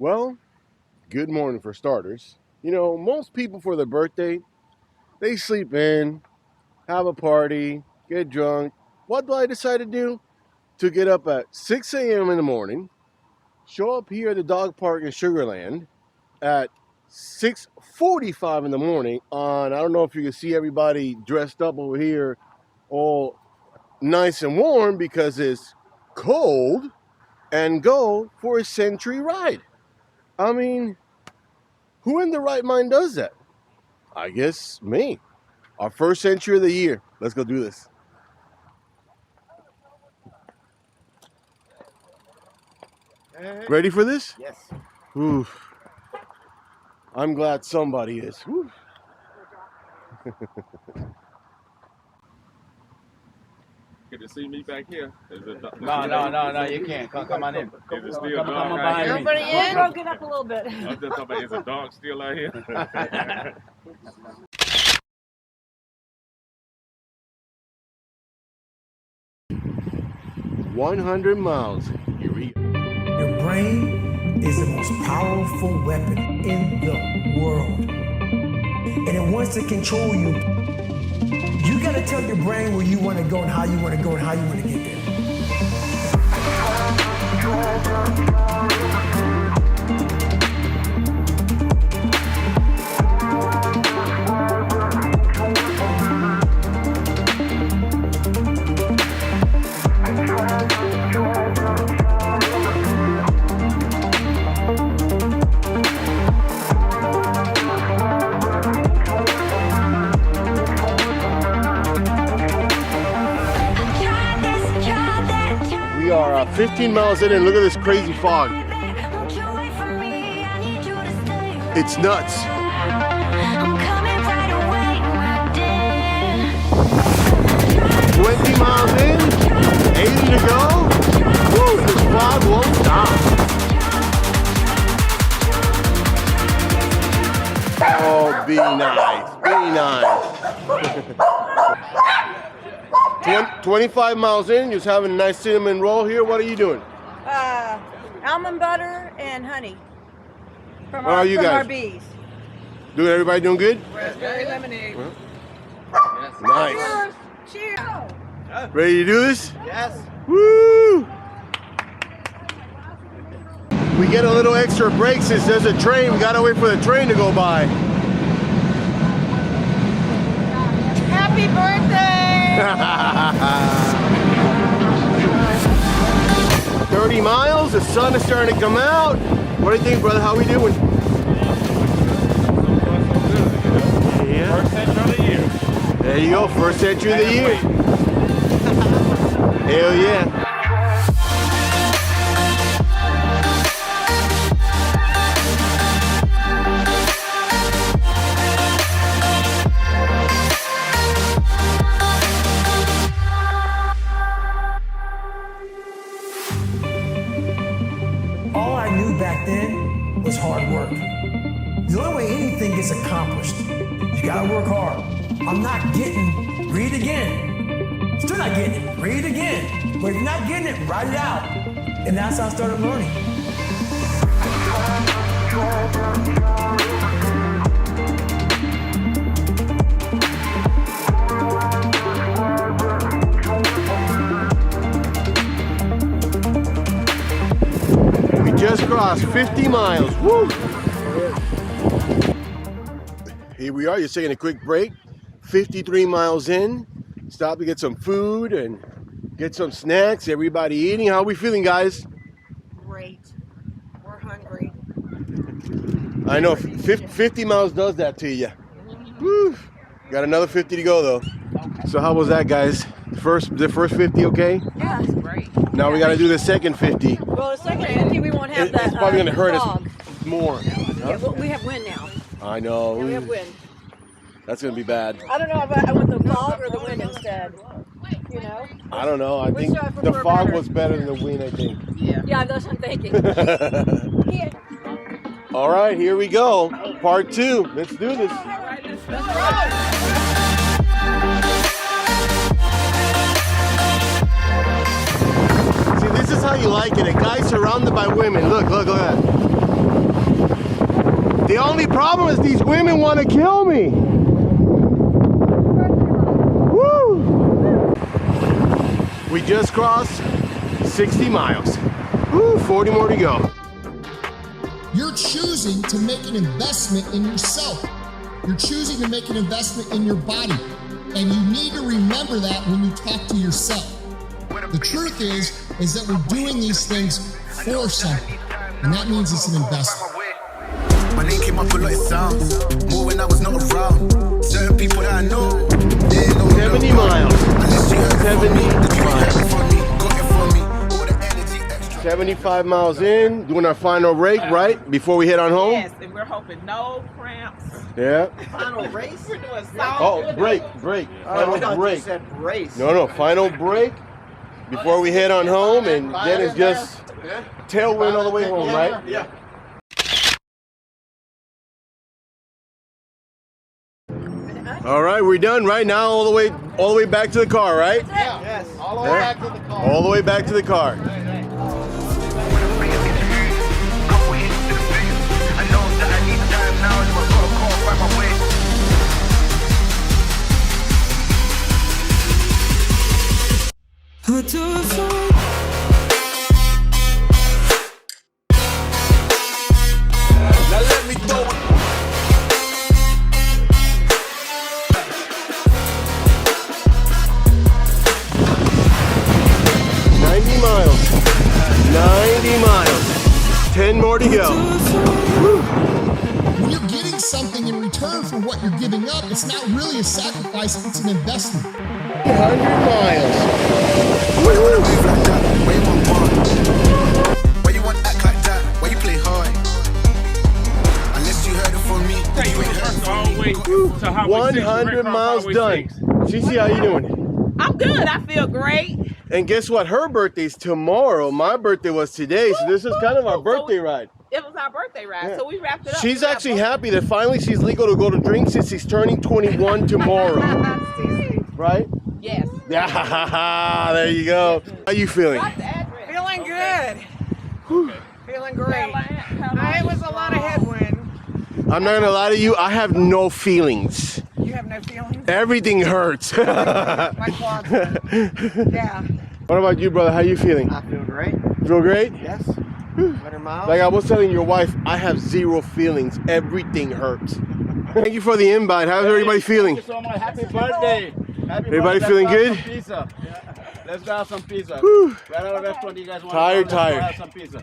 Well, good morning for starters. You know, most people for their birthday, they sleep in, have a party, get drunk. What do I decide to do? To get up at 6 a.m. in the morning, show up here at the dog park in Sugarland at 6:45 in the morning on, I don't know if you can see everybody dressed up over here all nice and warm because it's cold, and go for a century ride. I mean, who in their right mind does that? I guess me. Our first century of the year. Let's go do this. Ready for this? Yes. Oof. I'm glad somebody is. Oof. Get to see me back here? No, you can't. Come on in. Is it still Come dark on out by here? me. Everybody in? Broke it up a little bit. I was just talking about, is it dark still out here? 100 miles. Here we go. Your brain is the most powerful weapon in the world. And it wants to control you. You gotta tell your brain where you wanna go and how you wanna go and how you wanna get there. We are 15 miles in and look at this crazy fog. It's nuts. 20 miles in, 80 to go. Woo, this fog won't stop. Oh, be nice, be nice. 25 miles in, just having a nice cinnamon roll here. What are you doing? Almond butter and honey from How are you guys? our bees. Everybody doing good? Raspberry lemonade. Nice. Cheers. Ready to do this? Yes. Woo! We get a little extra break since there's a train. We gotta wait for the train to go by. Happy birthday! 30 miles, the sun is starting to come out. What do you think, brother? How we doing? Yeah. First century of the year. There you go, first century of the year. Hell yeah. All I knew back then was hard work. The only way anything gets accomplished, you gotta work hard. I'm not getting, read again. Still not getting it, read again. But if you're not getting it, write it out. And that's how I started learning. We just crossed 50 miles. Woo! Here we are, just taking a quick break. 53 miles in. Stop to get some food and get some snacks. Everybody eating. How are we feeling, guys? Great. We're hungry. I know 50 miles does that to you. Woo! Got another 50 to go though. So how was that, guys? The first 50 okay? Yeah, it's great. Now we got to do the second 50. Well, the second 50 we won't have that. It's probably going to hurt fog. us more. Yeah, well, we have wind now. I know. Yeah, we have wind. That's going to be bad. I don't know if I want the fog or the wind instead. You know? I don't know. I Which think do I the prefer fog better? was better than the wind, I think. Yeah, that's what I'm thinking. Yeah. All right, here we go. Part 2. Let's do this. See, this is how you like it. A guy surrounded by women. Look at that. The only problem is these women want to kill me. Woo! We just crossed 60 miles. Woo, 40 more to go. You're choosing to make an investment in yourself. You're choosing to make an investment in your body. And you need to remember that when you talk to yourself. The truth is that we're doing these things for something. And that means it's an investment. My name came up a lot, it sounds more when I was not around. Certain people that I know, they know 70 miles. Unless you heard 70 miles. from me, got it from me. All the energy extra. 75 miles in, doing our final rake, right? Before we head on home? Yes, and we're hoping no cramps. Yeah. Final race? We're doing solid. Oh, break. I Final thought break. you said race. No, final break before we head on home, and then it's just tailwind all the way home, right? Yeah. All right, we're done right now, all the way back to the car, right? Yes. All the way back to the car. All the way back to the car. Now let me throw it. 90 miles. 90 miles. 10 more to go. When you're getting something in return for what you're giving up, it's not really a sacrifice, it's an investment. 100 miles. Why you wanna move like that? Why you want more? Why you want act like that? Why you play hard? Unless you heard it from me, Take you you ain't heard it first from all the me. way to Highway 6. 100 miles done. Cece, how you doing? I'm good. I feel great. And guess what? Her birthday's tomorrow. My birthday was today, so this is kind of our birthday ride. It was our birthday ride, Yeah. so we wrapped it up. She's actually happy that finally she's legal to go to drink since she's turning 21 tomorrow. Right? Yes. Yeah, there you go. How you feeling? What's the address? Feeling good. Feeling great. It was a lot of headwind. I'm not gonna lie to you, I have no feelings. You have no feelings? Everything hurts. My quads. Yeah. What about you, brother? How you feeling? I feel great. Feel great? Yes. 100 miles. Like I was telling your wife, I have zero feelings. Everything hurts. Thank you for the invite. How's everybody feeling? Thank you so much. Happy birthday. Happy Everybody birthday. feeling Let's good? have some pizza. Let's grab some pizza. Whew. Right out of restaurant, you guys want Tired, to tired. have some pizza.